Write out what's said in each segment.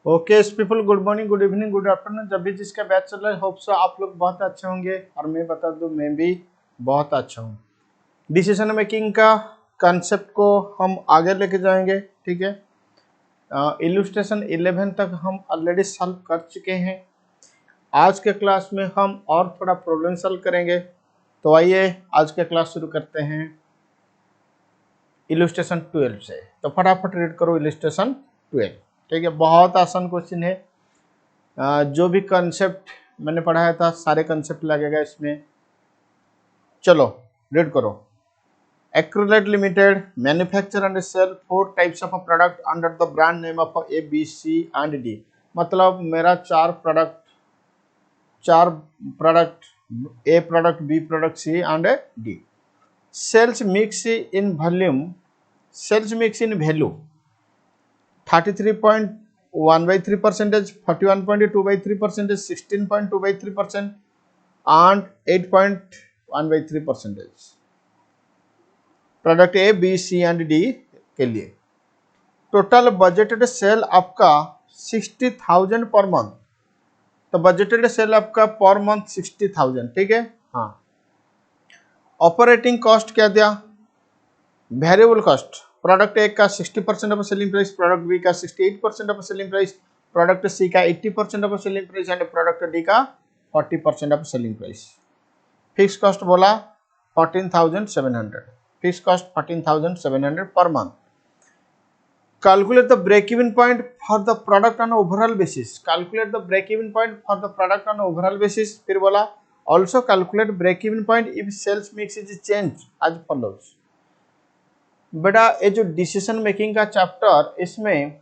Okay people, good morning, good evening, good afternoon. जब भी जिसका बैच चल रहा है, होप सो आप लोग बहुत अच्छे होंगे और मैं बता दूं मैं भी बहुत अच्छा हूं। डिसीजन मेकिंग का कंसेप्ट को हम आगे लेके जाएंगे, ठीक है। इलस्ट्रेशन 11 तक हम ऑलरेडी सॉल्व कर चुके हैं। आज के क्लास में हम और थोड़ा प्रॉब्लम सॉल्व करेंगे। तो आइए आज के क्लास शुरू करते हैं इलस्ट्रेशन 12 से। तो फटाफट रीड करो इलस्ट्रेशन 12, ठीक है। बहुत आसान क्वेश्चन है। जो भी कंसेप्ट मैंने पढ़ाया था सारे कंसेप्ट लगेगा इसमें। चलो रीड करो। Acrylate limited manufacture and sell 4 types of product under the brand name of A B C and D. मतलब मेरा चार product A product B product C and D. Sales mix in volume, sales mix in value 33.1/3%, 41.2/3%, 16.2/3% and 8.1/3%। Product A B C and D के लिए total budgeted cell आपका 60,000 per month. तो budgeted cell आपका per month 60,000, ठीक है। हाँ, operating cost क्या दिया? वेरिएबल कॉस्ट प्रोडक्ट ए का 60% of selling price, product B का 68% of selling price, product C का 80% of selling price and product D का 40% of selling price. Fix cost बोला 14,700, fix cost 14,700 per month. Calculate the break even point for the product on overall basis, calculate the break even point for the product on overall basis. फिर बोला also calculate break even point if sales mix is change as follows. बेटा ये जो decision making का chapter, इसमें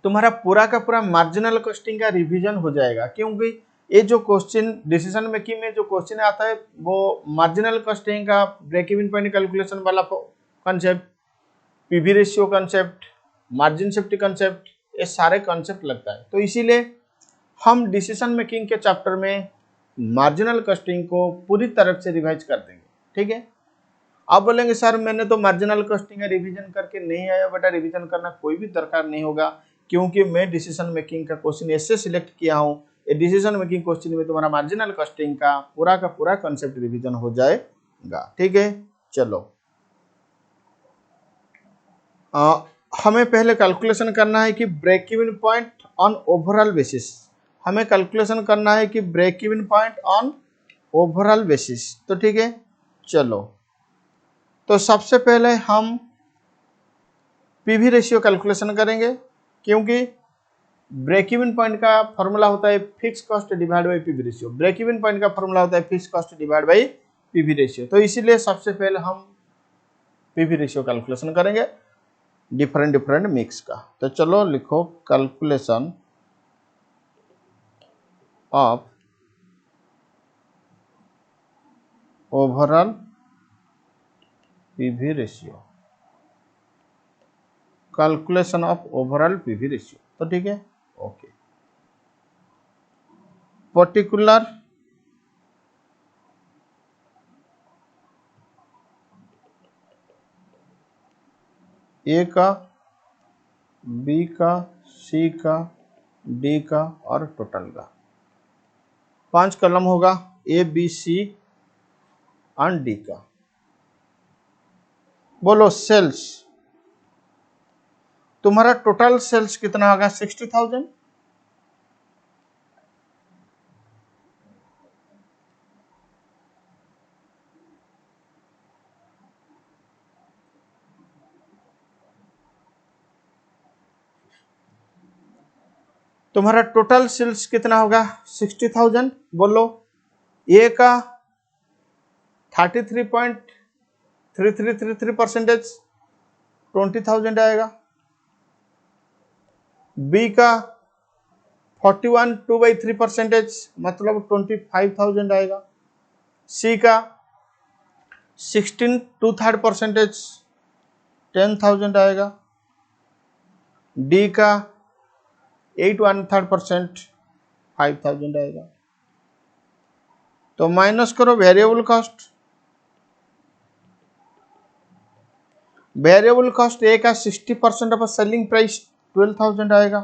तुम्हारा पूरा का पूरा मार्जिनल कॉस्टिंग का रिवीजन हो जाएगा, क्योंकि ये जो क्वेश्चन डिसीजन मेकिंग में जो क्वेश्चन आता है वो मार्जिनल कॉस्टिंग का, ब्रेक इवन पॉइंट कैलकुलेशन वाला concept, PV ratio concept, margin safety concept, ये सारे कंसेप्ट लगता है। तो इसीलिए हम डिसीजन मेकिंग के चैप्टर में मार्जिनल कॉस्टिंग को पूरी तरह से रिवाइज कर देंगे, ठीक है। आप बोलेंगे सर मैंने तो मार्जिनल कॉस्टिंग का रिवीजन करके नहीं आया। बेटा रिवीजन करना कोई भी दरकार नहीं होगा, क्योंकि मैं डिसीजन मेकिंग का क्वेश्चन ऐसे सिलेक्ट किया हूं, ये डिसीजन मेकिंग क्वेश्चन में तुम्हारा मार्जिनल कॉस्टिंग का पूरा कंसेप्ट रिवीजन हो जाएगा, ठीक है। चलो हमें पहले कैलकुलेशन करना है कि break even point on overall basis. हमें कैलकुलेशन करना है कि break even point on overall basis, तो ठीक है। चलो तो सबसे पहले हम पीवी रेशियो कैलकुलेशन करेंगे, क्योंकि ब्रेक इवन पॉइंट का फॉर्मूला होता है fix cost divide by PV ratio. Break even point का फॉर्मूला होता है fix cost divide by PV ratio. तो इसीलिए सबसे पहले हम पीवी रेशियो कैलकुलेशन करेंगे डिफरेंट मिक्स का। तो चलो लिखो calculation of overall PV ratio, calculation of overall PV ratio, तो ठीक है। ओके, पर्टिकुलर ए का, बी का, सी का, डी का और टोटल का 5 कॉलम होगा, A B C and D का। बोलो सेल्स, तुम्हारा टोटल सेल्स कितना होगा? 60,000। तुम्हारा टोटल सेल्स कितना होगा? 60,000। बोलो ए का 33.3333%, 20,000 आएगा। बी का 41.2/3%, मतलब 25,000 आएगा। सी का 16.2/3%, 10,000 आएगा। डी का 8.1/3%, 5,000 आएगा। तो माइनस करो वेरिएबल कॉस्ट। वेरिएबल कॉस्ट ए का 60% ऑफ सेलिंग प्राइस 12,000 आएगा।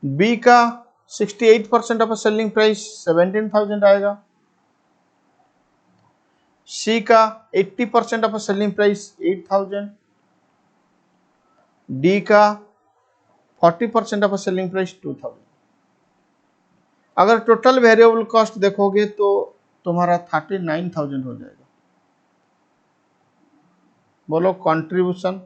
बी का 68% ऑफ सेलिंग प्राइस 17,000 आएगा। सी का 80% ऑफ सेलिंग प्राइस 8,000। डी का 40% ऑफ सेलिंग प्राइस 2,000। अगर टोटल वेरिएबल कॉस्ट देखोगे तो तुम्हारा 39,000 हो जाएगा। बोलो कंट्रीब्यूशन।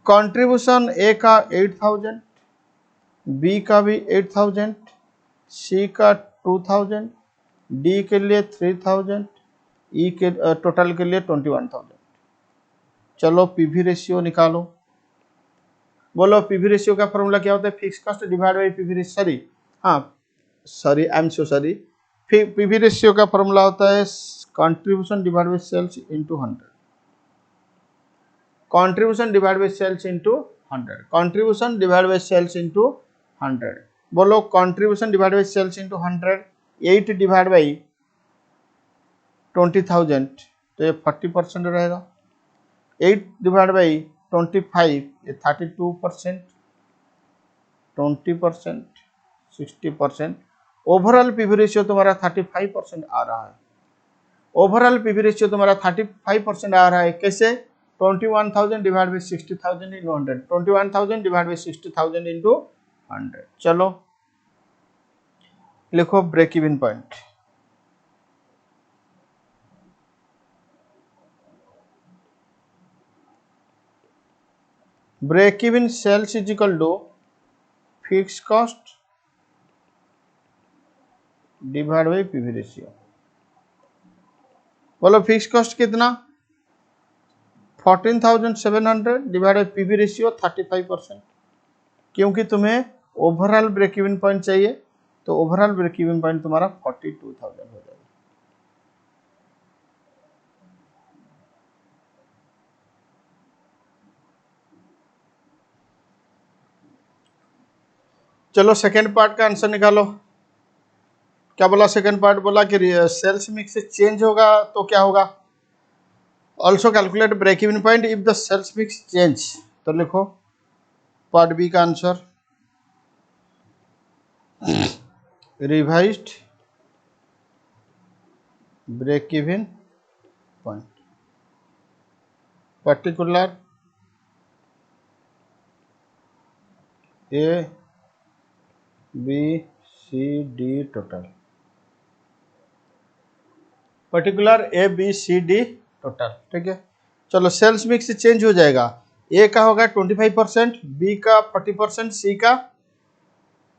कंट्रीब्यूशन ए का 8,000, बी का भी 8,000, सी का 2,000, डी के लिए 3,000, ई के टोटल के लिए 21,000। चलो पीवी रेशियो निकालो। बोलो पीवी रेशियो का फॉर्मूला क्या होता है? Fix cost divide by PV ratio. Sorry I am so sorry. PV ratio का फॉर्मूला होता है contribution divide by sales into 100। Contribution divide by sales into 100। Contribution divide by sales into 100। बोलो contribution divide by sales into 100। 8 divide by 20,000 तो ये 40% रहेगा। 8 divide by 25 ये 32%, 20%, 60%। Overall PV ratio तुम्हारा 35% आ रहा है। ओवरऑल पीवी रेशियो तुम्हारा 35% आ रहा है। कैसे? 21,000 divide by 60,000 into 100। 21,000 divide by 60,000 into 100। चलो लिखो break even point. Break even sales is equal to fix cost divide by PV ratio. बोलो फिक्स कॉस्ट कितना? 14,700 डिवाइड बाई पीवी रेशियो 35%। क्योंकि तुम्हें ओवरऑल ब्रेक इवन पॉइंट चाहिए तो overall break even point तुम्हारा 42,000 हो जाएगा। चलो सेकेंड पार्ट का आंसर निकालो। क्या बोला? सेकेंड पार्ट बोला कि सेल्स मिक्स चेंज होगा तो क्या होगा? Also calculate break even point if the sales mix change. तो लिखो पार्ट बी का answer revised break even point particular A B C D total. Particular A B C D total. ठीक है। चलो सेल्स मिक्स चेंज हो जाएगा। ए का होगा 25%, बी का 40%, सी का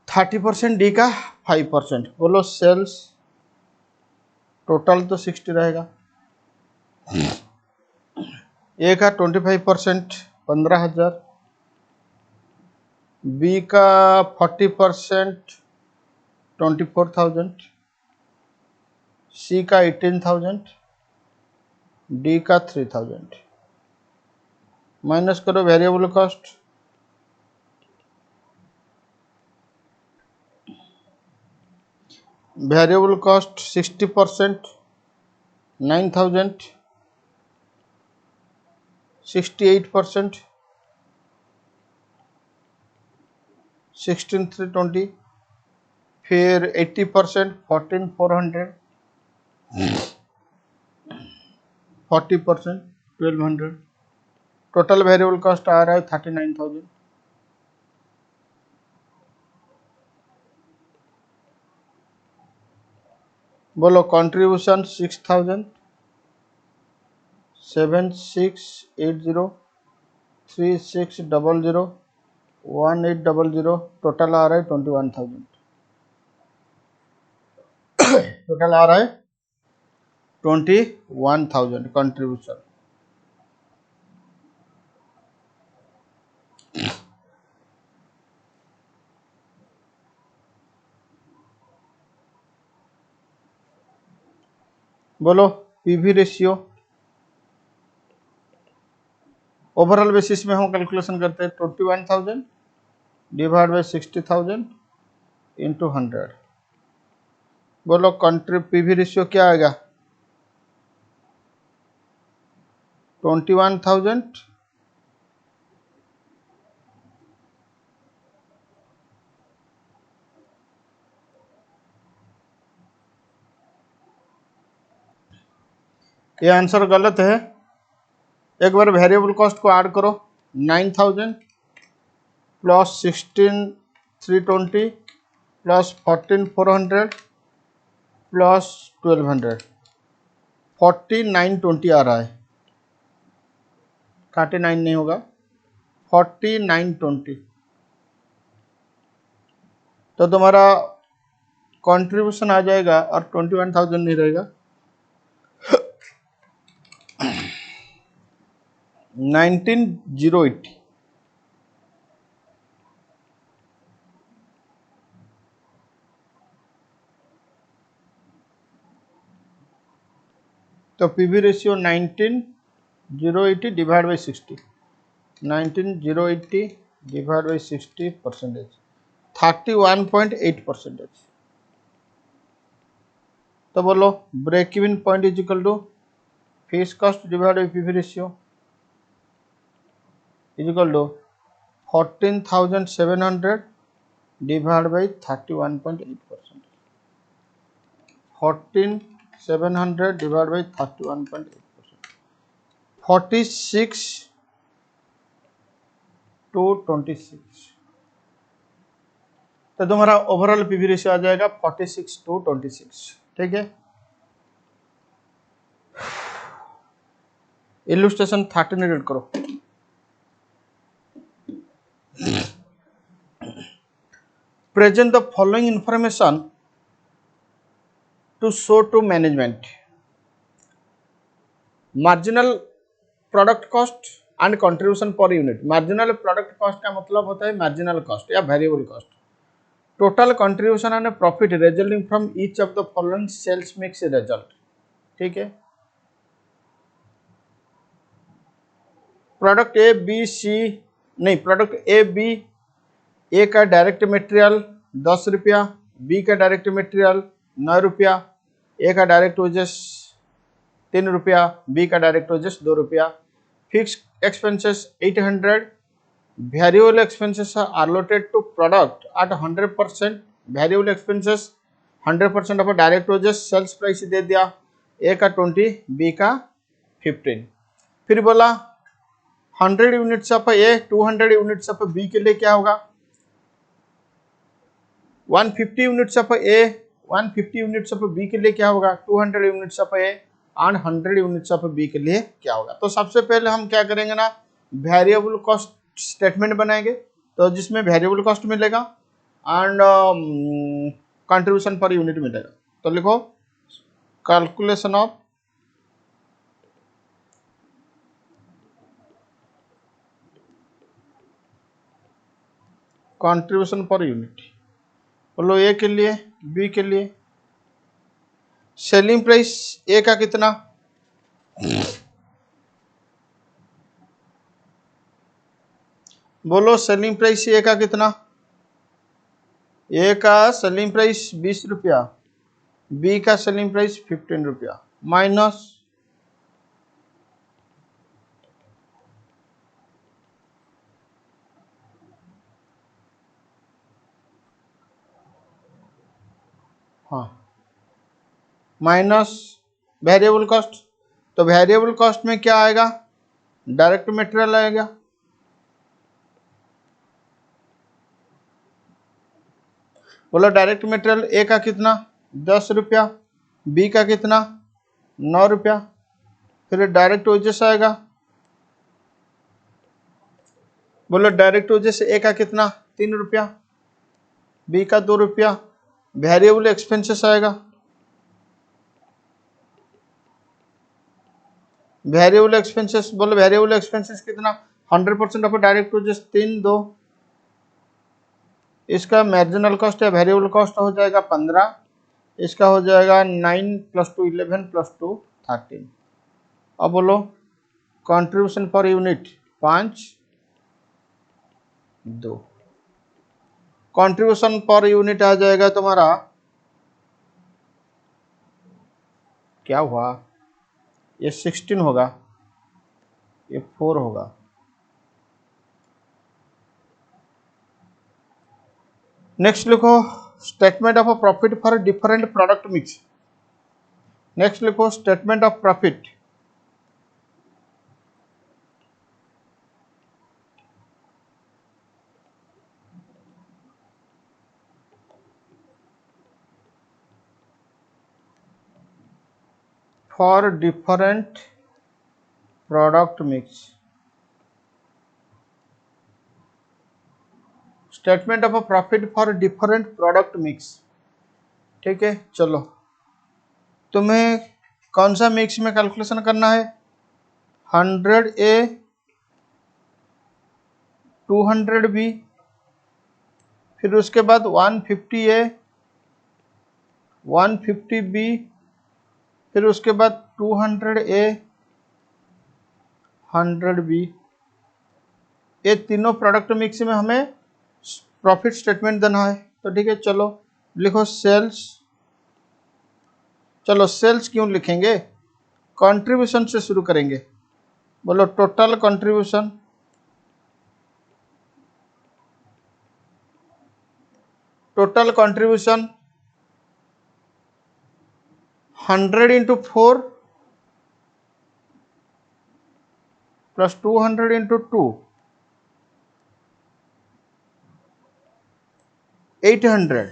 30%, डी का 5%। बोलो सेल्स टोटल तो 60 रहेगा। ए का 25% 15,000, बी का 40% 24,000, सी का 18,000, डी का 3,000। माइनस करो वेरिएबल कॉस्ट। वेरिएबल कॉस्ट 60% 9,000, 68% 16,320, फिर 80% 14,400, 40% 1,200। टोटल वेरिएबल कॉस्ट आ रहा है 39,000। बोलो कंट्रीब्यूशन 6,000, 7680, 3600, 1800। टोटल आ रहा है 21,000। टोटल आ रहा है 21,000 कंट्रीब्यूशन। बोलो पीवी रेशियो। ओवरऑल बेसिस में हम कैलकुलेशन करते हैं 21,000 डिवाइड बाई 60,000 इंटू 100। बोलो कंट्री पीवी रेशियो क्या आएगा? 21,000 ये आंसर गलत है। एक बार वेरिएबल कॉस्ट को ऐड करो, 9,000 प्लस 16,320 प्लस 14,400 प्लस 1,200, 4920 आ रहा है। 39 नहीं होगा, 4920। तो तुम्हारा कंट्रीब्यूशन आ जाएगा और 21,000 नहीं रहेगा, 19,080। तो PV ratio 19,080 divide by 60, 19,080 divide by 60%, 31.8%। तो बोलो break even point is equal to fix cost divide by PV ratio is equal to 14,700 divide by 31.8%, 14,700 divide by 31.8%, 46:26। तो तुम्हारा ओवरऑल पीवी रेशियो आ जाएगा 46:26। ठीक है। इलुस्ट्रेशन 13 रीड करो। Present the following information to show to management, marginal product cost and contribution per unit. Marginal product cost का मतलब होता है मार्जिनल कॉस्ट या variable cost. Total contribution and profit resulting from each of the following sales mix result. ठीक है। Product A B सी नहीं, product A B, ए का direct material 10 रुपया, बी का डायरेक्ट मटेरियल 9 रुपया, ए का डायरेक्ट वेजेस 3 रुपया, बी का डायरेक्ट वेजेस 2 रुपया। Fix expenses 800, variable expenses are allotted to product at 100%। Variable expenses 100% of direct wages, sales price दे दिया, ए का 20, बी का 15। फिर बोला 100 units of A, 200 units of B के लिए क्या होगा, 150 units of A, 150 units of B के लिए क्या होगा, 200 units of A and 100 units of B के लिए क्या होगा। तो सबसे पहले हम क्या करेंगे ना, वेरिएबल कॉस्ट स्टेटमेंट बनाएंगे, तो जिसमें वेरिएबल कॉस्ट मिलेगा एंड कंट्रीब्यूशन पर यूनिट मिलेगा। तो लिखो calculation of contribution per unit. बोलो ए के लिए, बी के लिए। सेलिंग प्राइस ए का कितना, बोलो सेलिंग प्राइस ए का कितना, ए का सेलिंग प्राइस 20 रुपया, बी का सेलिंग प्राइस 15 रुपया, माइनस माइनस वेरिएबल कॉस्ट। तो वेरिएबल कॉस्ट में क्या आएगा, डायरेक्ट मटेरियल आएगा, बोलो डायरेक्ट मटेरियल ए का कितना 10 रुपया, बी का कितना 9 रुपया। फिर डायरेक्ट वेजेस आएगा, बोलो डायरेक्ट वेजेस ए का कितना 3 रुपया, बी का 2 रुपया। वेरिएबल एक्सपेंसेस आएगा, वेरिएबल एक्सपेंसेस, बोलो वेरिएबल एक्सपेंसेस कितना 100% ऑफ डायरेक्ट वेजेस 3 2। इसका मार्जिनल कॉस्ट या वेरिएबल कॉस्ट हो जाएगा 15, इसका हो जाएगा 9 + 2 11 + 2 13। अब बोलो contribution per unit 5 2, contribution per unit आ जाएगा तुम्हारा, क्या हुआ, ये 16 होगा, ये 4 होगा। नेक्स्ट लिखो statement of a profit for different product mix. Next लिखो statement of profit for different product mix. Statement of a profit for different product mix. ठीक है, चलो तुम्हें कौन सा मिक्स में कैलकुलेशन करना है? 100A 200B, फिर उसके बाद 150A 150B, फिर उसके बाद 200A 100B। ये तीनों प्रोडक्ट मिक्स में हमें प्रॉफिट स्टेटमेंट देना है। तो ठीक है, चलो लिखो सेल्स। चलो सेल्स क्यों लिखेंगे, कंट्रीब्यूशन से शुरू करेंगे। बोलो total contribution, total contribution 100 into 4 plus 200 into 2 800,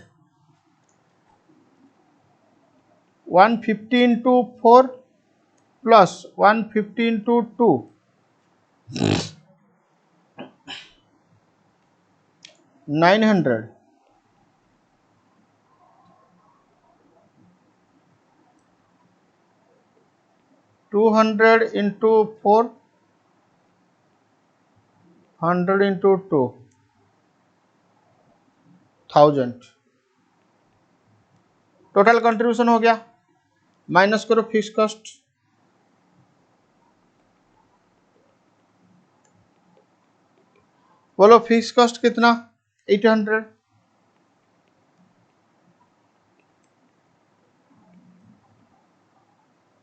150 into 4 plus 150 into 2 900, 200 into 4 100 into 2 1000। Total contribution हो गया। माइनस करो फिक्स कॉस्ट, बोलो फिक्स कॉस्ट कितना? 800।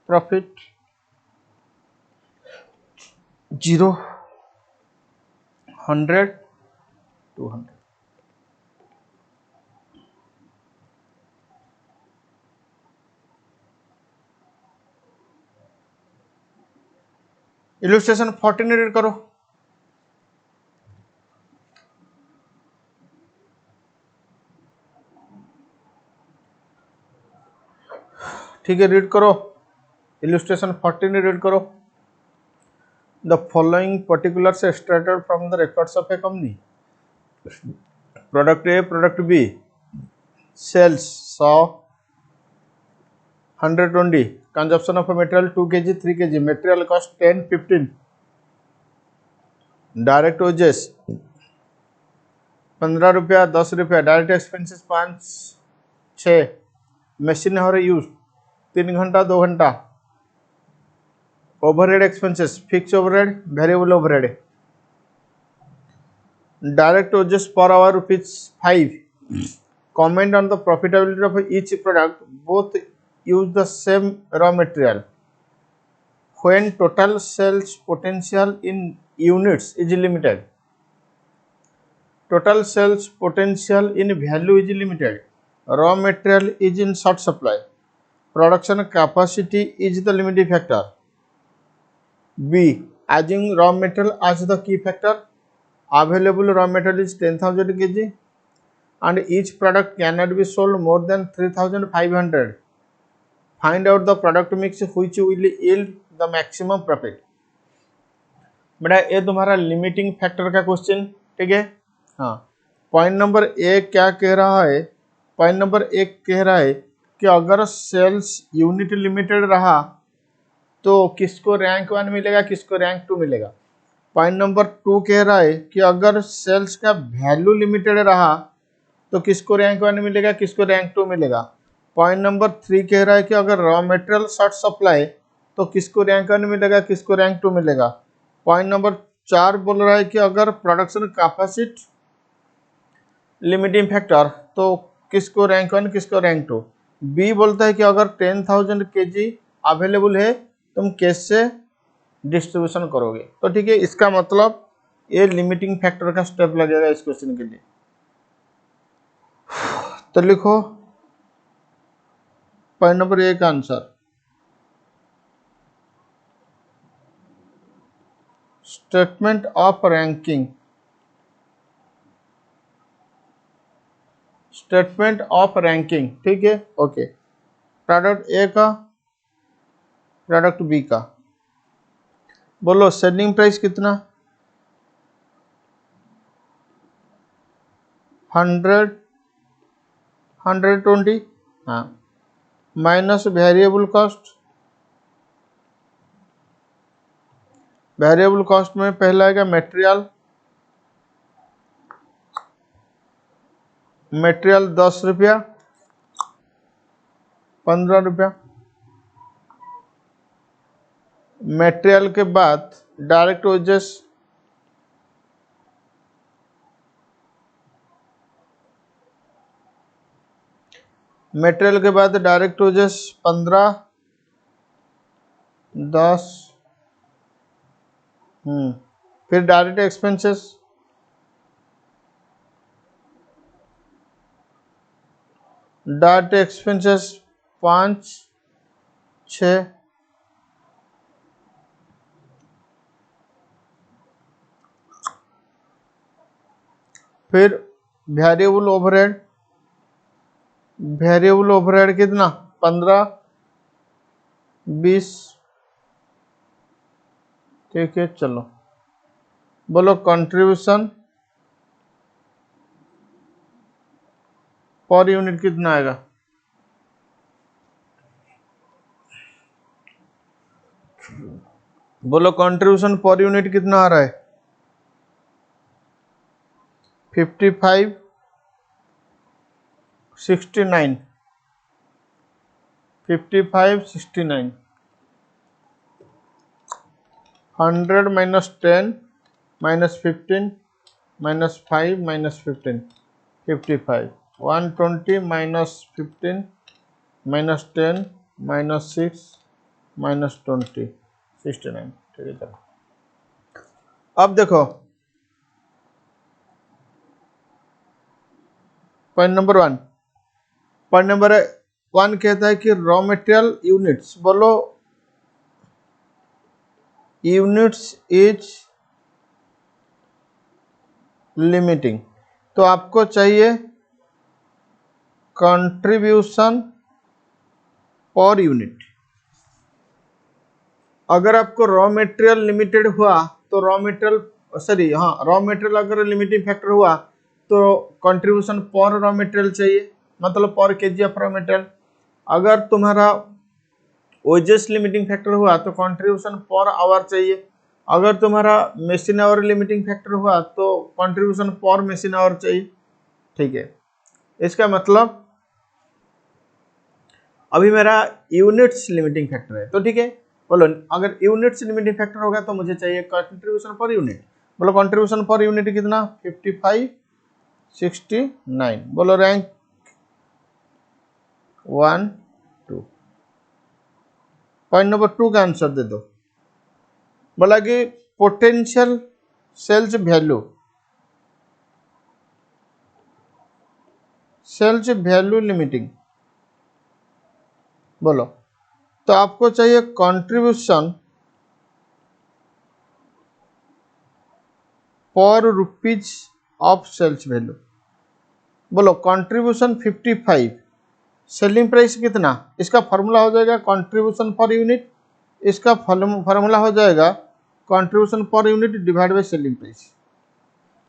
प्रॉफिट 0 100 200। इलस्ट्रेशन 14 रीड करो। ठीक है, रीड करो इलस्ट्रेशन 14 रीड करो। The following particulars extracted from the records of a company. Product A, product B, sales 100 120, consumption of material 2 kg 3 kg, material cost 10 15, direct wages 15 रुपया 10 रुपया, direct expenses 5 6, machine hour use 3 घंटा 2 घंटा, overhead expenses fix overhead variable overhead, direct wages per hour ₹5। comment on the profitability of each product, both use the same raw material. When total sales potential in units is limited, total sales potential in value is limited, raw material is in short supply, production capacity is the limiting factor. B, using raw material as the key factor, available raw material is 10,000 kg and each product cannot be sold more than 3,500. Find out the product mix which will yield the maximum profit। बेटा ये तुम्हारा limiting factor का question, ठीक है। हाँ, point number एक क्या कह रहा है? पॉइंट नंबर एक कह रहा है कि अगर सेल्स यूनिट लिमिटेड रहा तो किसको रैंक 1 मिलेगा, किसको रैंक 2 मिलेगा। पॉइंट नंबर 2 कह रहा है कि अगर सेल्स का वैल्यू लिमिटेड रहा तो किसको रैंक 1 मिलेगा, किसको रैंक 2 मिलेगा। पॉइंट नंबर 3 कह रहा है कि अगर रॉ मटेरियल शॉर्ट सप्लाई तो किसको रैंक 1 मिलेगा, किसको रैंक 2 मिलेगा। पॉइंट नंबर 4 बोल रहा है कि अगर प्रोडक्शन कैपेसिटी लिमिटिंग फैक्टर तो किसको रैंक 1, किसको रैंक 2। बी बोलता है कि अगर 10,000 kg अवेलेबल है तुम कैसे डिस्ट्रीब्यूशन करोगे। तो ठीक है, इसका मतलब ये लिमिटिंग फैक्टर का स्टेप लगेगा इस क्वेश्चन के लिए। तो लिखो पॉइंट नंबर ए का answer, statement of ranking, statement of ranking, ठीक है, ओके। प्रोडक्ट ए का, प्रोडक्ट बी का, बोलो सेलिंग प्राइस कितना, 100, 120, हाँ, minus variable cost. Variable cost में पहला आएगा मटेरियल, मटेरियल 10 रुपया, 15 रुपया। मटेरियल के बाद डायरेक्ट वेजेस, मटेरियल के बाद डायरेक्ट वेजेस 15, 10, फिर डायरेक्ट एक्सपेंसेस, डायरेक्ट एक्सपेंसेस 5, 6, फिर वेरिएबल ओवरहेड, वेरिएबल ओवरहेड कितना 15, 20, ठीक है। चलो बोलो कंट्रीब्यूशन पर यूनिट कितना आएगा, बोलो कंट्रीब्यूशन पर यूनिट कितना आ रहा है, 55, 69, 55, 69, 100 minus 10 minus 15 minus 5 minus 15, 55, 120 minus 15 minus 10 minus 6 minus 20, 69, ठीक है। चलो अब देखो पॉइंट नंबर 1, पॉइंट नंबर 1 कहता है कि रॉ मटेरियल यूनिट्स, बोलो यूनिट्स इज लिमिटिंग। तो आपको चाहिए कंट्रीब्यूशन पर यूनिट। अगर आपको रॉ मटेरियल लिमिटेड हुआ तो रॉ मटेरियल, सॉरी हाँ, रॉ मटेरियल अगर लिमिटिंग फैक्टर हुआ तो कंट्रीब्यूशन पर रॉ मटेरियल चाहिए, मतलब पर केजी ऑफ रॉ मटेरियल। अगर तुम्हारा ओजेस लिमिटिंग फैक्टर हुआ तो कंट्रीब्यूशन पर आवर चाहिए। अगर तुम्हारा मशीन आवर लिमिटिंग फैक्टर हुआ तो कंट्रीब्यूशन पर मशीन आवर चाहिए, ठीक है। इसका मतलब अभी मेरा यूनिट्स लिमिटिंग फैक्टर है, तो ठीक है। बोलो अगर यूनिट्स लिमिटिंग फैक्टर होगा तो मुझे चाहिए कंट्रीब्यूशन पर यूनिट। बोलो कंट्रीब्यूशन पर यूनिट कितना, 55, 69। बोलो रैंक 1, 2। पॉइंट नंबर 2 का आंसर दे दो। बोला कि potential sales value, sales value limiting. बोलो तो आपको चाहिए contribution per rupees of sales value. बोलो कंट्रीब्यूशन 55, सेलिंग प्राइस कितना, इसका फॉर्मूला हो जाएगा कंट्रीब्यूशन पर यूनिट, इसका फॉर्मूला हो जाएगा contribution per unit divide by selling price,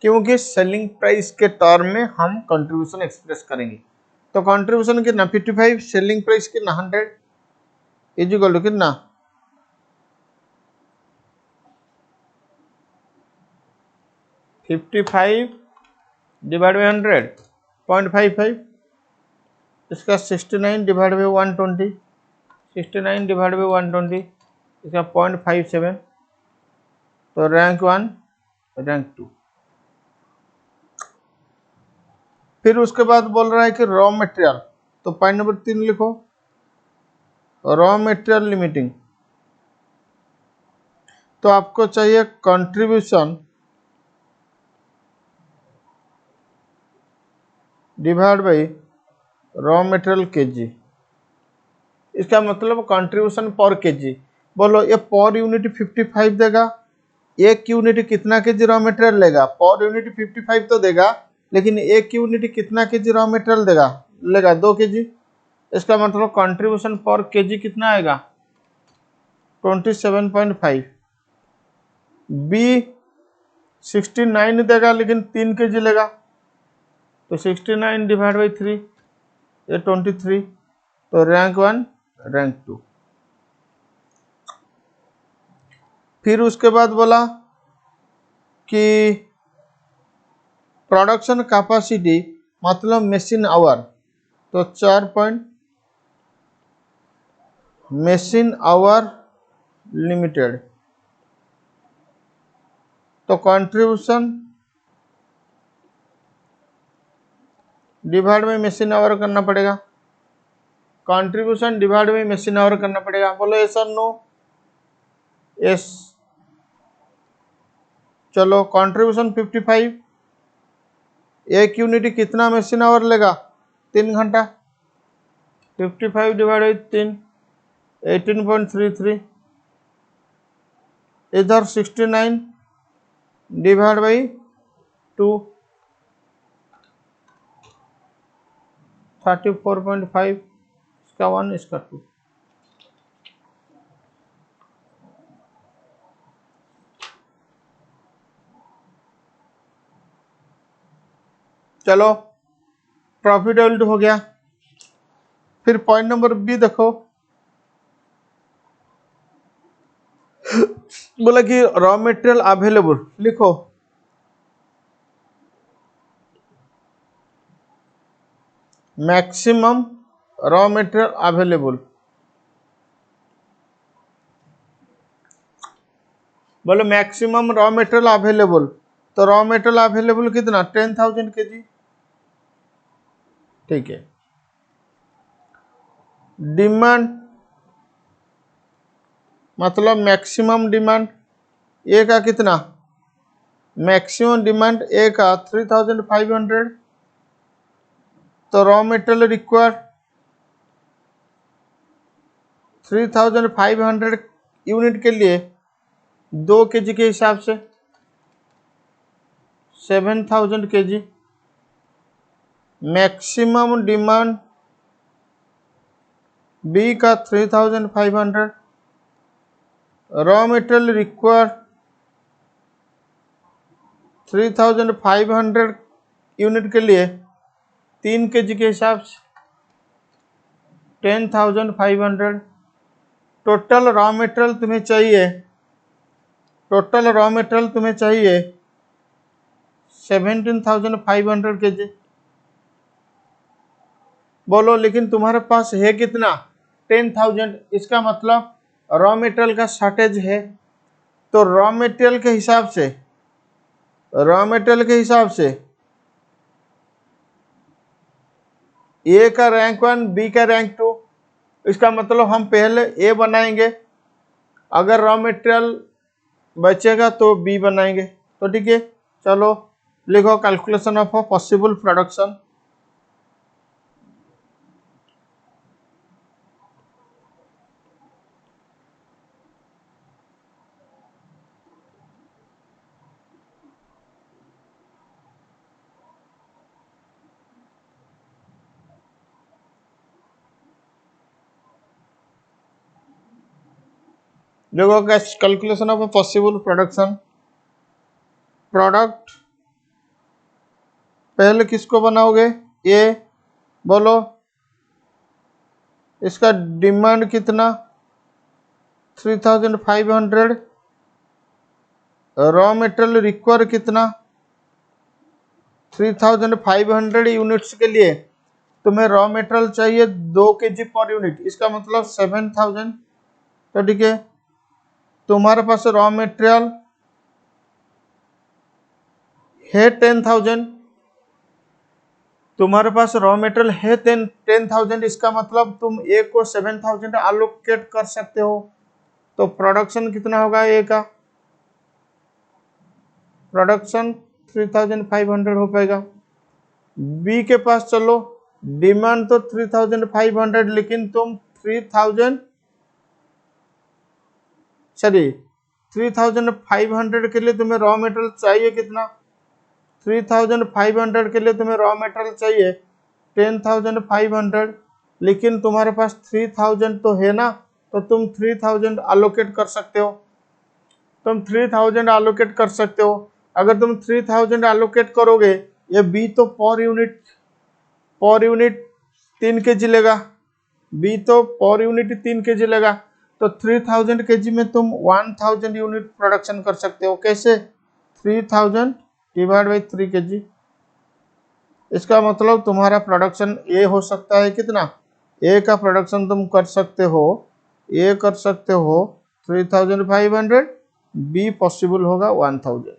क्योंकि सेलिंग प्राइस के टर्म में हम कंट्रीब्यूशन एक्सप्रेस करेंगे। तो कंट्रीब्यूशन कितना 55, सेलिंग प्राइस कितना 100, इज इक्वल टू कितना 55 डिवाइड बाई 100, 0.55, इसका 69 डिवाइड बाई 120, 69 डिवाइड बाई 120, इसका 0.57। तो रैंक 1, रैंक 2। फिर उसके बाद बोल रहा है कि रॉ मटेरियल, तो पॉइंट नंबर 3 लिखो, रॉ मटेरियल लिमिटिंग। तो आपको चाहिए contribution divide by raw material KG. इसका मतलब कंट्रीब्यूशन पर केजी। बोलो ये पर यूनिट 55 देगा, एक यूनिट कितना केजी रॉ मटेरियल लेगा? पर यूनिट 55 तो देगा, लेकिन एक यूनिट कितना केजी रॉ मटेरियल देगा? लेगा 2 केजी। इसका मतलब कंट्रीब्यूशन पर केजी कितना आएगा? 27.5। बी 69 देगा लेकिन 3 केजी लेगा, तो 69 डिवाइड बाई 3, ये 23। तो रैंक 1 रैंक 2। फिर उसके बाद बोला कि प्रोडक्शन कैपेसिटी मतलब मशीन आवर, तो 4 पॉइंट मशीन आवर लिमिटेड। तो contribution divide by machine our करना पड़ेगा, contribution divide by machine our करना पड़ेगा। बोलो यस और नो? यस। चलो कंट्रीब्यूशन 55, एक यूनिट कितना मशीन आवर लेगा? 3 घंटा। 55 डिवाइड बाई 3, 18.33। इधर 69 डिवाइड बाई 2, 34.5। इसका 1 इसका 2। चलो प्रॉफिटेबिलिटी हो गया। फिर पॉइंट नंबर बी देखो, बोला कि रॉ मटेरियल अवेलेबल, लिखो मैक्सिमम रॉ मटेरियल अवेलेबल। बोलो मैक्सिमम रॉ मटेरियल अवेलेबल, तो रॉ मटेरियल अवेलेबल कितना? 10,000 केजी। ठीक है। डिमांड मतलब मैक्सिमम डिमांड, ए का कितना? मैक्सिमम डिमांड ए का 3,500। तो रॉ मटेरियल रिक्वायर्ड 3,500 यूनिट के लिए 2 केजी के हिसाब से 7,000 केजी। मैक्सिमम डिमांड बी का 3,500, रॉ मटेरियल रिक्वायर 3,500 यूनिट के लिए 3 केजी के हिसाब से 10,500। टोटल रॉ मटेरियल तुम्हें चाहिए, टोटल रॉ मटेरियल तुम्हें चाहिए 17,500 केजी। बोलो लेकिन तुम्हारे पास है कितना? 10,000। इसका मतलब रॉ मटेरियल का शॉर्टेज है। तो रॉ मटेरियल के हिसाब से, रॉ मटेरियल के हिसाब से ए का रैंक 1, बी का रैंक 2। इसका मतलब हम पहले ए बनाएंगे, अगर रॉ मटेरियल बचेगा तो बी बनाएंगे। तो ठीक है, चलो लिखो कैलकुलेशन ऑफ पॉसिबल प्रोडक्शन। देखो calculation of possible production. Product पहले किसको बनाओगे? ए। बोलो इसका डिमांड कितना? 3,500। रॉ मटेरियल रिक्वायर कितना? 3,500 यूनिट्स के लिए तुम्हें रॉ मटेरियल चाहिए 2 केजी पर यूनिट। इसका मतलब 7,000। तो ठीक है, तुम्हारे पास रॉ मटेरियल है 10,000, तुम्हारे पास रॉ मटेरियल है 10,000। इसका मतलब तुम ए को 7,000 एलोकेट कर सकते हो। तो प्रोडक्शन कितना होगा ए का? प्रोडक्शन 3500 हो पाएगा। बी के पास चलो, डिमांड तो 3500, लेकिन तुम 3500 के लिए तुम्हें रॉ मटेरियल चाहिए कितना? 3500 के लिए तुम्हें रॉ मटेरियल चाहिए 10,500, लेकिन तुम्हारे पास 3000 तो है ना, तो तुम 3000 अलोकेट कर सकते हो। तुम 3000 अलोकेट कर सकते हो। अगर तुम 3000 अलोकेट करोगे, ये बी तो पर यूनिट 3 kg लेगा, बी तो पर यूनिट 3 kg लेगा, तो 3000 kg में तुम 1000 यूनिट प्रोडक्शन कर सकते हो। कैसे? 3000 डिवाइड बाई 3 kg। इसका मतलब तुम्हारा प्रोडक्शन ए हो सकता है कितना? ए का प्रोडक्शन तुम कर सकते हो, ए कर सकते हो 3500, बी पॉसिबल होगा 1000,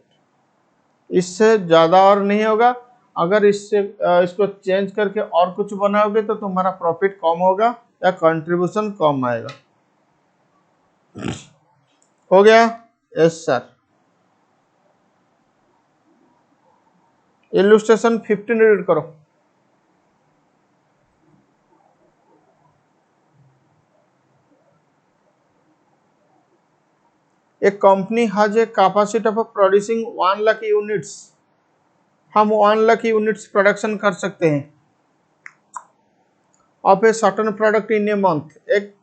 इससे ज़्यादा और नहीं होगा। अगर इसको चेंज करके और कुछ बनाओगे तो तुम्हारा प्रॉफिट कम होगा या कंट्रीब्यूशन कम आएगा। हो गया? Yes sir. इल्यूस्ट्रेशन 15 रीड करो। A company has a capacity of producing 1 lakh units. हम 1 लाख यूनिट्स प्रोडक्शन कर सकते हैं of a certain product in a month. एक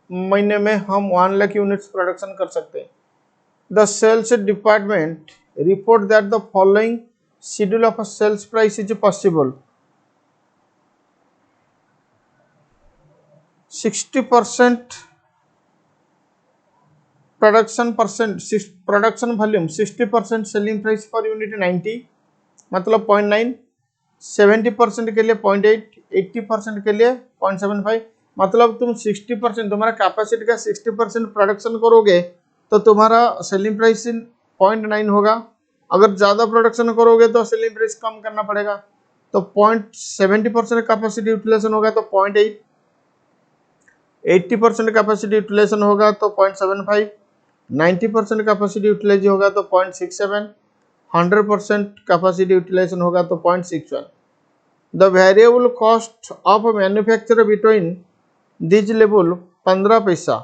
महीने में हम 1 लाख यूनिट्स प्रोडक्शन कर सकते हैं। The sales department report that the following schedule of sales price is possible. 60% production volume, 60% selling price per unit 90, मतलब 0.9, 70% के लिए 0.8, 80% के लिए 0.75, मतलब तुम 60%, तुम्हारा कैपेसिटी का 60% प्रोडक्शन करोगे तो तुम्हारा सेलिंग प्राइस 0.9 होगा। अगर ज़्यादा प्रोडक्शन करोगे तो सेलिंग प्राइस कम करना पड़ेगा, तो 0.70% कैपेसिटी यूटिलाइजेशन होगा तो 0.8, 80% कैपेसिटी यूटिलाइजेशन होगा तो 0.75, 90% कैपेसिटी यूटिलाइज होगा तो 0.67, 100% कैपेसिटी यूटिलाइजेशन होगा तो 0.61। The variable cost of manufacture between these level 15 पैसा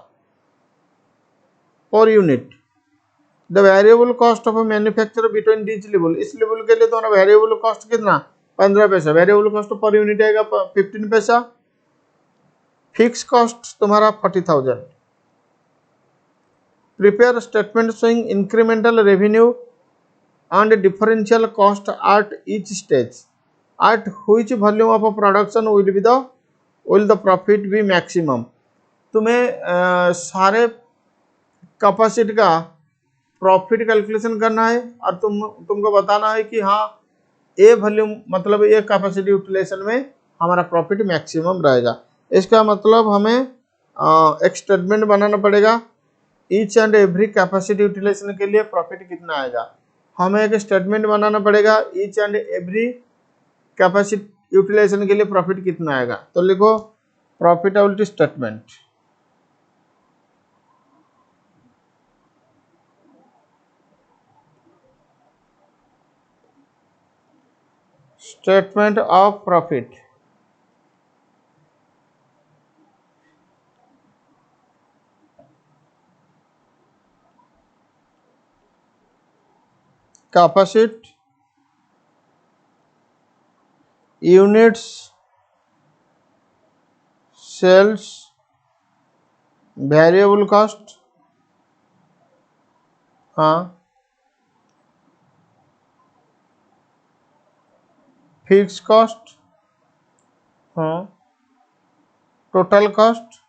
per unit. The variable cost of manufacture between these level, इस लेवल के लिए तुम्हारा वेरिएबल कॉस्ट कितना? 15 पैसा। वेरिएबल कॉस्ट पर यूनिट आएगा 15 पैसा। फिक्स कॉस्ट तुम्हारा 40,000। Prepare statement showing incremental revenue and differential cost at each stage. At which volume of production will the profit be maximum? तुम्हें सारे कैपेसिटी का प्रॉफिट कैलकुलेशन करना है और तुमको बताना है कि हाँ ए वॉल्यूम, मतलब ये कैपेसिटी यूटिलाइजेशन में हमारा प्रॉफिट मैक्सिमम रहेगा। इसका मतलब हमें एक स्टेटमेंट बनाना पड़ेगा, each and every capacity utilization के लिए प्रॉफिट कितना आएगा। हमें एक स्टेटमेंट बनाना पड़ेगा, each and every capacity utilization के लिए प्रॉफिट कितना आएगा। तो लिखो profitability statement. Statement of profit. Capacity, units, sales, variable cost, हाँ, फिक्स कॉस्ट, हाँ, total cost,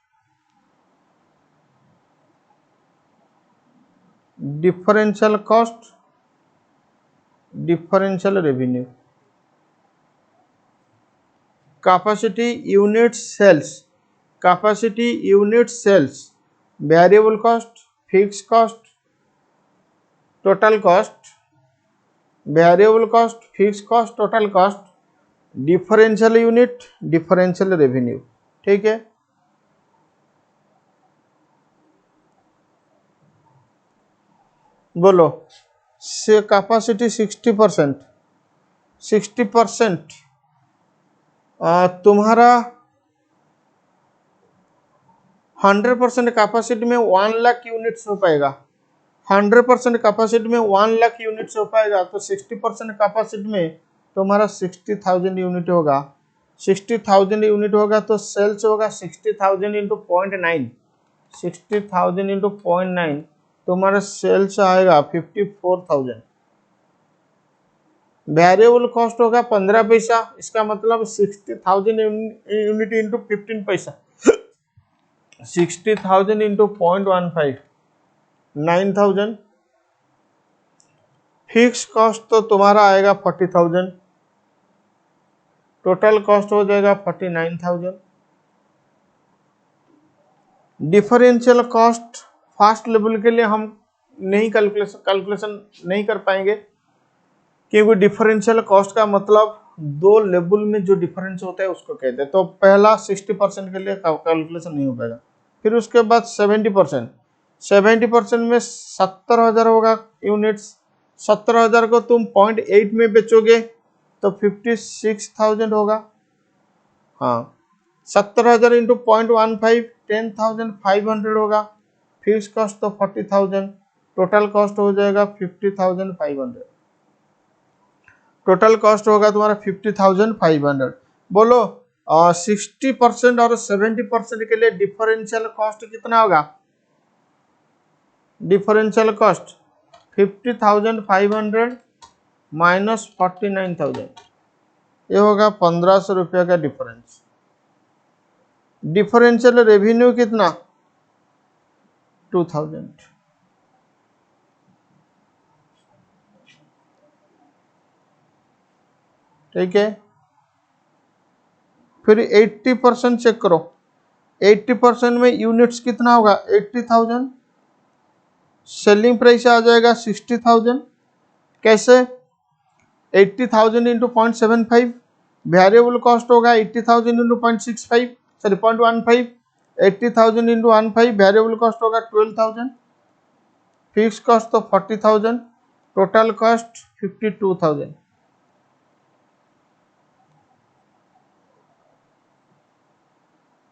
differential cost, differential revenue. Capacity unit sales, capacity unit sales, variable cost, fix cost, total cost, variable cost, fix cost, total cost, differential unit, differential revenue. ठीक है, बोलो। से capacity 60%, 60% तुम्हारा 100% capacity में 1 lakh units हो पाएगा। 100% capacity में 1 lakh units हो पाएगा, तो 60% कैपेसिटी में तुम्हारा 60,000 यूनिट होगा। 60,000 यूनिट होगा तो सेल्स होगा 60,000 इंटू 0.9, 60,000 इंटू 0.9 तुम्हारा सेल्स आएगा 54,000। वेरिएबल कॉस्ट होगा 15 पैसा, इसका मतलब 60,000 यूनिट इंटू 15 पैसा, 60,000 इंटू 0.15, 9,000। फिक्स कॉस्ट तो तुम्हारा आएगा 40,000, टोटल कॉस्ट हो जाएगा 49,000। डिफरेंशियल कॉस्ट फर्स्ट लेवल के लिए हम नहीं कैलकुलेशन नहीं कर पाएंगे, क्योंकि डिफरेंशियल कॉस्ट का मतलब दो लेवल में जो डिफरेंस होता है उसको कहते हैं। तो पहला 60% के लिए कैलकुलेशन नहीं हो पाएगा। फिर उसके बाद 70%, 70% में 70,000 होगा यूनिट्स। 70,000 को तुम 0.8 में बेचोगे तो 56,000 होगा। हाँ, 70,000 इंटू 0.15 10,500 होगा। फिक्स कॉस्ट तो 40,000, टोटल कॉस्ट हो जाएगा 50,500। टोटल कॉस्ट होगा तुम्हारा 50,500। बोलो 60% और 70% के लिए डिफरेंशियल कॉस्ट कितना होगा? डिफरेंशियल कॉस्ट 50,500 माइनस 49,000, ये होगा 1,500 रुपये का डिफरेंस। डिफरेंशियल रेवेन्यू कितना? 2,000। ठीक है, फिर 80% चेक करो। 80% में यूनिट्स कितना होगा? 80,000। सेलिंग प्राइस आ जाएगा 60,000। कैसे? 80,000 इंटू 0.75, वेरिएबल कॉस्ट होगा 80,000 into 0.65, sorry 0.15, 80,000 into 15, variable cost होगा 12,000, फिक्स कॉस्ट तो 40,000, टोटल कॉस्ट 52,000।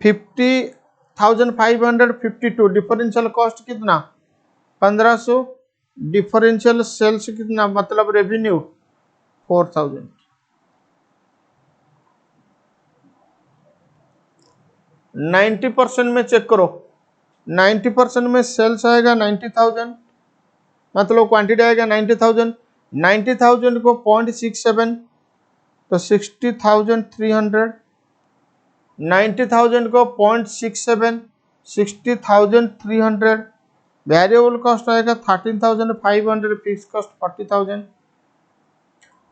$50,552। डिफरेंशियल कॉस्ट कितना? 1,500। डिफरेंशियल सेल्स कितना, मतलब रेवेन्यू 4,000। नाइन्टी परसेंट में चेक करो। 90% में सेल्स आएगा 90,000, मतलब क्वांटिटी आएगा 90,000। 90,000 को 0.67 तो 60,300। 90,000 को 0.67 60,300। वेरिएबल कॉस्ट आएगा 13,500, फिक्स कॉस्ट 40,000,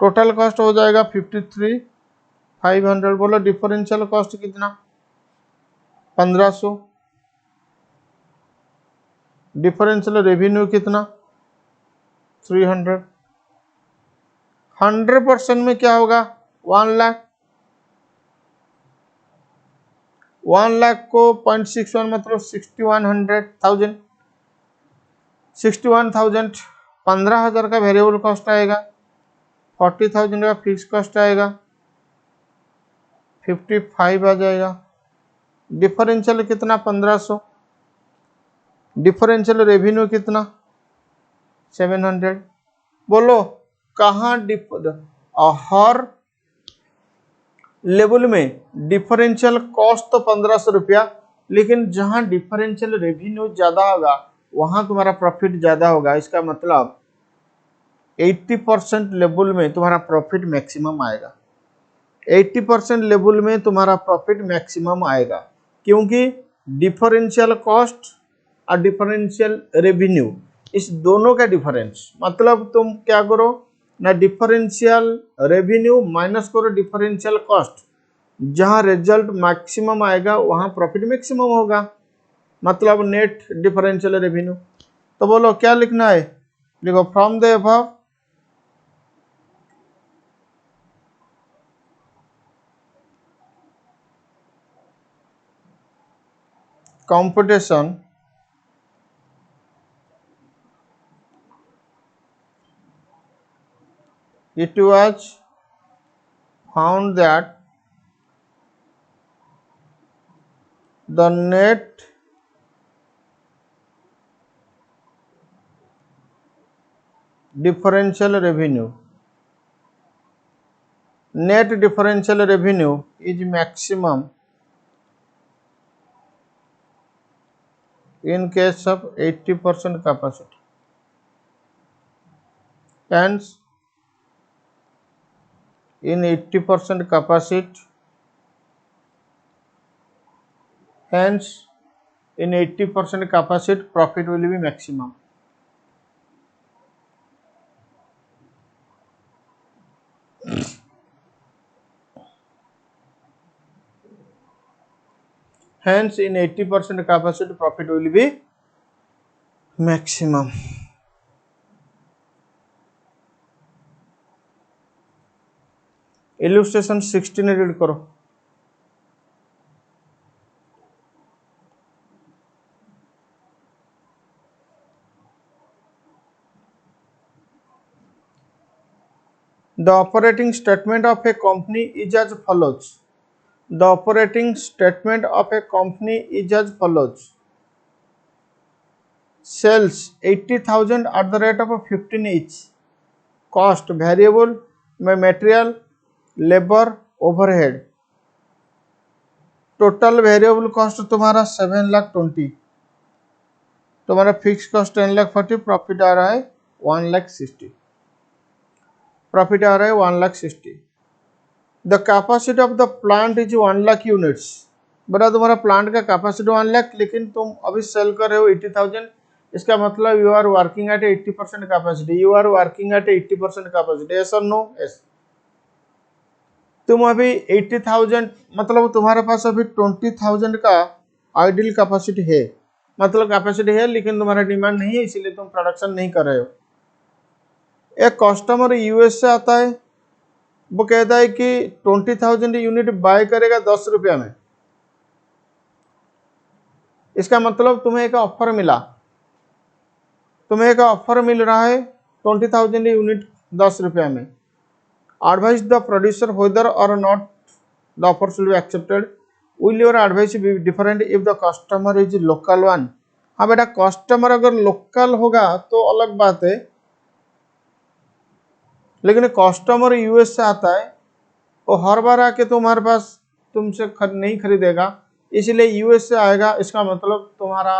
टोटल कॉस्ट हो जाएगा 53,500। बोलो डिफरेंशियल कॉस्ट कितना? 1,500। डिफरेंशियल रेवेन्यू कितना? 300। 100% में क्या होगा? 1 लाख। 1 लाख को 0.61 मतलब 61,000। 61,000, 15,000 का वेरिएबल कॉस्ट आएगा, 40,000 का फिक्स कॉस्ट आएगा, 55 आ जाएगा। डिफरेंशियल कितना? 1,500। डिफरेंशियल रेवेन्यू कितना? 700। बोलो कहाँ हर लेवल में डिफरेंशियल कॉस्ट तो 1,500 रुपया, लेकिन जहां डिफरेंशियल रेवेन्यू ज्यादा होगा वहां तुम्हारा प्रॉफिट ज्यादा होगा। इसका मतलब 80% लेवल में तुम्हारा प्रॉफिट मैक्सिमम आएगा। 80% लेवल में तुम्हारा प्रॉफिट मैक्सिमम आएगा, क्योंकि डिफरेंशियल कॉस्ट और डिफरेंशियल रेवेन्यू इस दोनों का डिफरेंस, मतलब तुम क्या करो ना, डिफरेंशियल रेवेन्यू माइनस करो डिफरेंशियल कॉस्ट, जहां रिजल्ट मैक्सिमम आएगा वहां प्रॉफिट मैक्सिमम होगा, मतलब नेट डिफरेंशियल रेवेन्यू। तो बोलो क्या लिखना है? देखो from the above computation it was found that the net differential revenue is maximum in case of 80% capacity. Hence, in 80% capacity, profit will be maximum. Hence, in 80% capacity, profit will be maximum. Illustration 16 read करो. The operating statement of a company is as follows. The operating statement of a company is as follows. Sales 80,000 at the rate of 15 each. Cost variable material, labor, overhead. Total variable cost तुम्हारा 7,20,000, तुम्हारा fix cost 10,40,000, profit आ रहा है 1,60,000. Profit आ रहा है 1,60,000. The capacity of the plant is 1,00,000 units. बड़ा तुम्हारा plant का capacity 1,00,000, लेकिन तुम अभी सेल कर रहे हो 80,000. इसका मतलब you are working at 80% capacity. You are working at 80% capacity. Yes or no? Yes. तुम अभी 80,000 मतलब तुम्हारे पास अभी 20,000 का आइडियल कैपेसिटी है, मतलब कैपेसिटी है लेकिन तुम्हारा डिमांड नहीं है, इसीलिए तुम प्रोडक्शन नहीं कर रहे हो. एक कस्टमर यूएस से आता है, वो कहता है कि 20,000 यूनिट बाय करेगा 10 रुपया में. इसका मतलब तुम्हें एक ऑफर मिल रहा है 20,000 यूनिट 10 रुपया में. Advise the producer whether or not the offer should be accepted. Will your advice be different if the customer is local one? हाँ बेटा, कस्टमर अगर लोकल होगा तो अलग बात है, लेकिन कस्टमर यूएस से आता है, वो हर बार आके तुम्हारे पास तुमसे नहीं खरीदेगा, इसलिए यूएस से आएगा. इसका मतलब तुम्हारा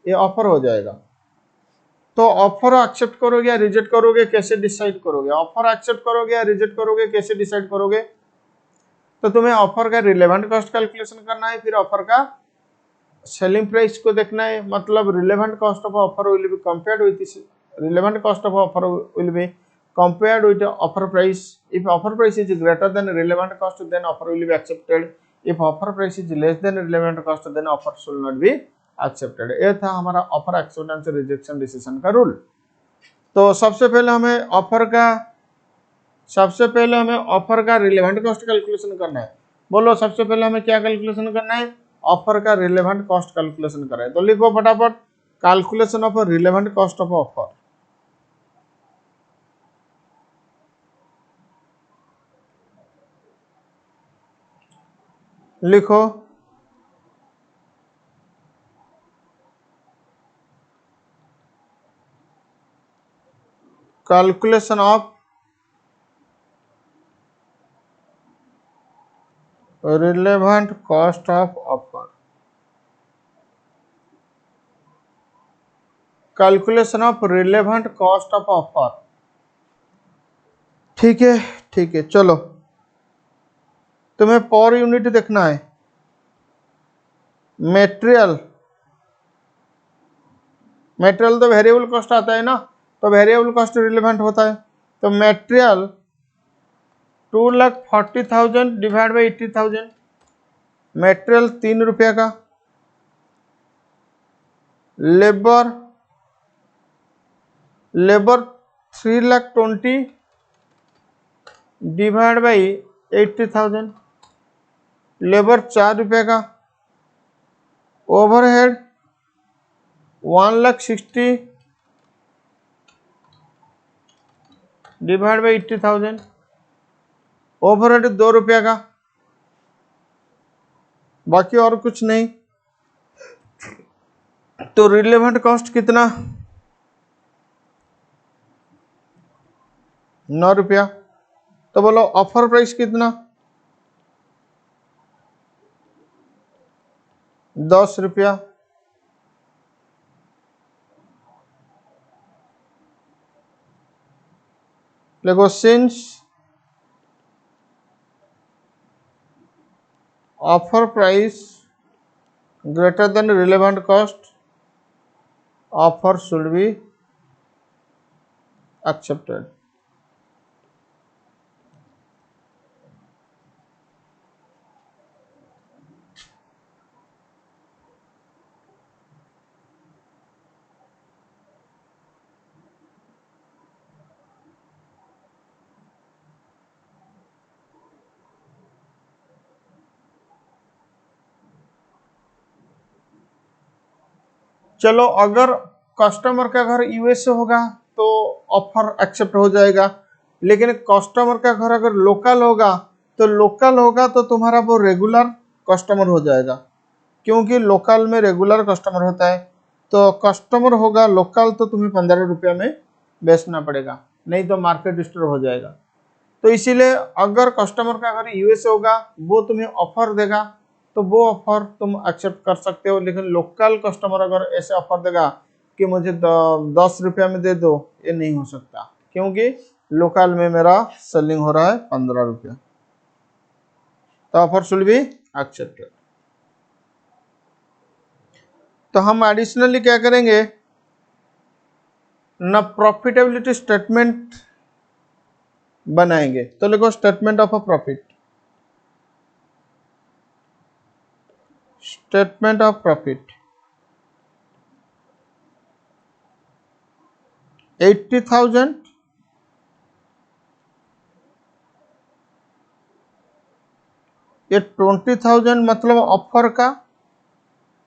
ये ऑफर हो जाएगा. तो ऑफर एक्सेप्ट करोगे या रिजेक्ट करोगे, कैसे डिसाइड करोगे? ऑफर एक्सेप्ट करोगे या रिजेक्ट करोगे, कैसे डिसाइड करोगे? तो तुम्हें ऑफर का रिलेवेंट कॉस्ट कैलकुलेशन करना है, फिर ऑफर का सेलिंग प्राइस को देखना है. मतलब relevant cost of offer will be compared with offer price. If offer price is greater than relevant cost then offer will be accepted. If offer price is less than relevant cost then offer should not be accepted. ये था हमारा offer acceptance rejection decision का rule. तो सबसे पहले हमें offer का relevant cost calculation करना है. बोलो, सबसे पहले हमें क्या कैलकुलेशन करना है? ऑफर का रिलेवेंट कॉस्ट कैलकुलेशन करना है. तो लिखो फटाफट, calculation of relevant cost of offer. लिखो calculation of relevant cost of offer. Calculation of relevant cost of offer. ठीक है, चलो तुम्हें पर यूनिट देखना है. मेटेरियल तो वेरिएबल कॉस्ट आता है ना, तो वेरिएबल कॉस्ट रिलेवेंट होता है. तो मेटेरियल 2,40,000 डिवाइड बाई 80,000. मेटेरियल 3 रुपया का. Labour 3,20,000 divide by 80,000. लेबर 4 रुपये का. ओवरहेड 1,60,000 डिवाइड बाई 80,000, ओवरहेड 2 रुपया का, बाकी और कुछ नहीं। तो रिलेवेंट कॉस्ट कितना, 9 रुपया। तो बोलो ऑफर प्राइस कितना, 10 रुपया। देखो since offer price greater than relevant cost, offer should be accepted. चलो अगर कस्टमर का घर यूएस से होगा तो ऑफर एक्सेप्ट हो जाएगा, लेकिन कस्टमर का घर अगर लोकल होगा तो तुम्हारा वो रेगुलर कस्टमर हो जाएगा, क्योंकि लोकल में रेगुलर कस्टमर होता है। तो कस्टमर होगा लोकल तो तुम्हें 15 रुपया में बेचना पड़ेगा, नहीं तो मार्केट डिस्टर्ब हो जाएगा। तो इसीलिए अगर कस्टमर का घर यूएस होगा वो तुम्हें ऑफर देगा तो वो ऑफर तुम एक्सेप्ट कर सकते हो, लेकिन लोकल कस्टमर अगर ऐसे ऑफर देगा कि मुझे 10 रुपया में दे दो, ये नहीं हो सकता, क्योंकि लोकल में मेरा सेलिंग हो रहा है 15 रुपया। तो ऑफर शुड बी एक्सेप्टेड। तो हम एडिशनली क्या करेंगे ना, प्रॉफिटेबिलिटी स्टेटमेंट बनाएंगे। तो लिखो statement of a profit, statement of profit 80,000 ये 20,000 मतलब ऑफर का,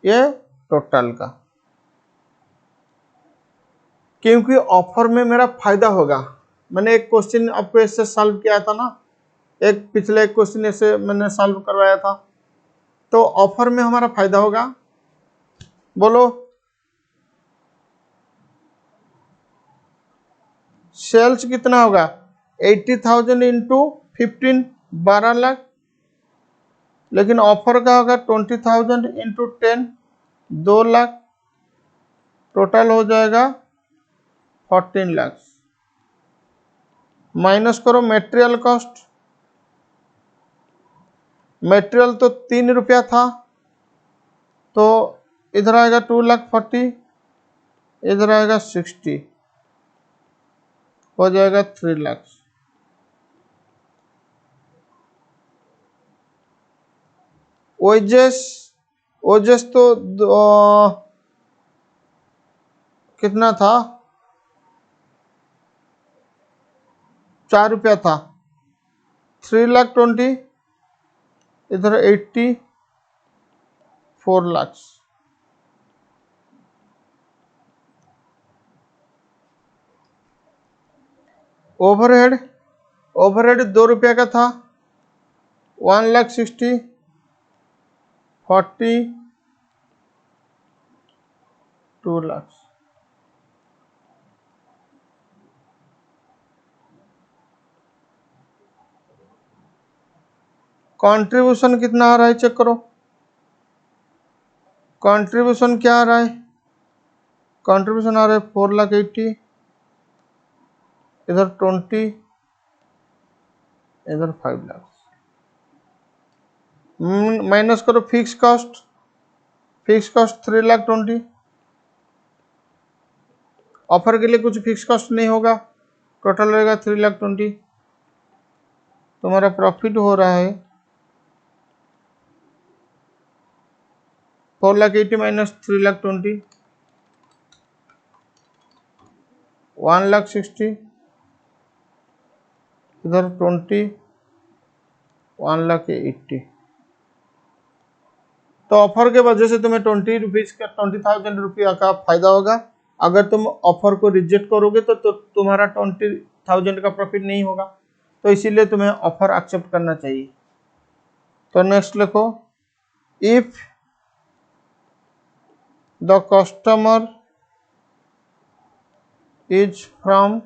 ये टोटल का, क्योंकि ऑफर में मेरा फायदा होगा। मैंने एक क्वेश्चन आपको ऐसे सॉल्व किया था ना, एक पिछले एक क्वेश्चन ऐसे मैंने सॉल्व करवाया था। तो ऑफर में हमारा फायदा होगा। बोलो सेल्स कितना होगा, 80,000 इंटू 15, 12 लाख, लेकिन ऑफर का होगा 20,000 इंटू 10, 2 लाख, टोटल हो जाएगा 14 लाख। माइनस करो मटेरियल कॉस्ट, मटेरियल तो 3 रुपया था, तो इधर आएगा 2,40,000, इधर आएगा 60, हो जाएगा 3 लाख। ओजेस, ओजेस तो कितना था, 4 रुपया था, 3,20,000, इधर 80, 4 लाख। ओवरहेड, ओवरहेड 2 रुपया का था, 1,60,000, 40, 2 लाख। कंट्रीब्यूशन कितना आ रहा है चेक करो, कंट्रीब्यूशन क्या आ रहा है, कंट्रीब्यूशन आ रहा है 4,80,000, इधर 20, इधर 5 लाख। माइनस करो fix cost, fix cost 3,20,000, offer के लिए कुछ फिक्स कॉस्ट नहीं होगा, टोटल रहेगा 3,20,000। तुम्हारा प्रॉफिट हो रहा है 4,80,000 माइनस 3,20,000, 1,60,000, इधर 20, 1,80,000। तो ऑफर के वजह से तुम्हें 20,000 रुपया का फायदा होगा। अगर तुम ऑफर को रिजेक्ट करोगे तो तुम्हारा 1000 का प्रॉफिट नहीं होगा, तो इसीलिए तुम्हें ऑफर एक्सेप्ट करना चाहिए। तो नेक्स्ट लिखो, if the customer is from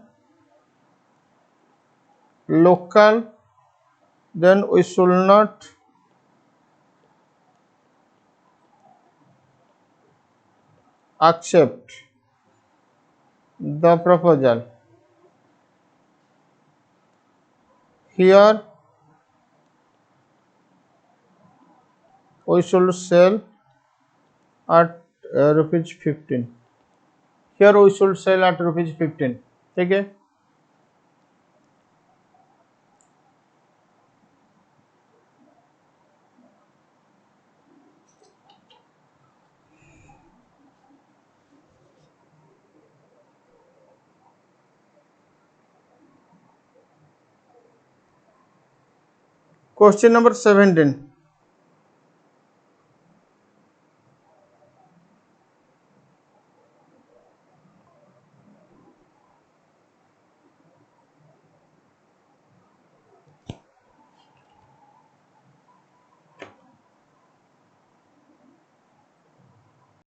local then we should not accept the proposal. Here we should sell at rupees 15. Here we should sell at rupees 15. ठीक है। Question number 17,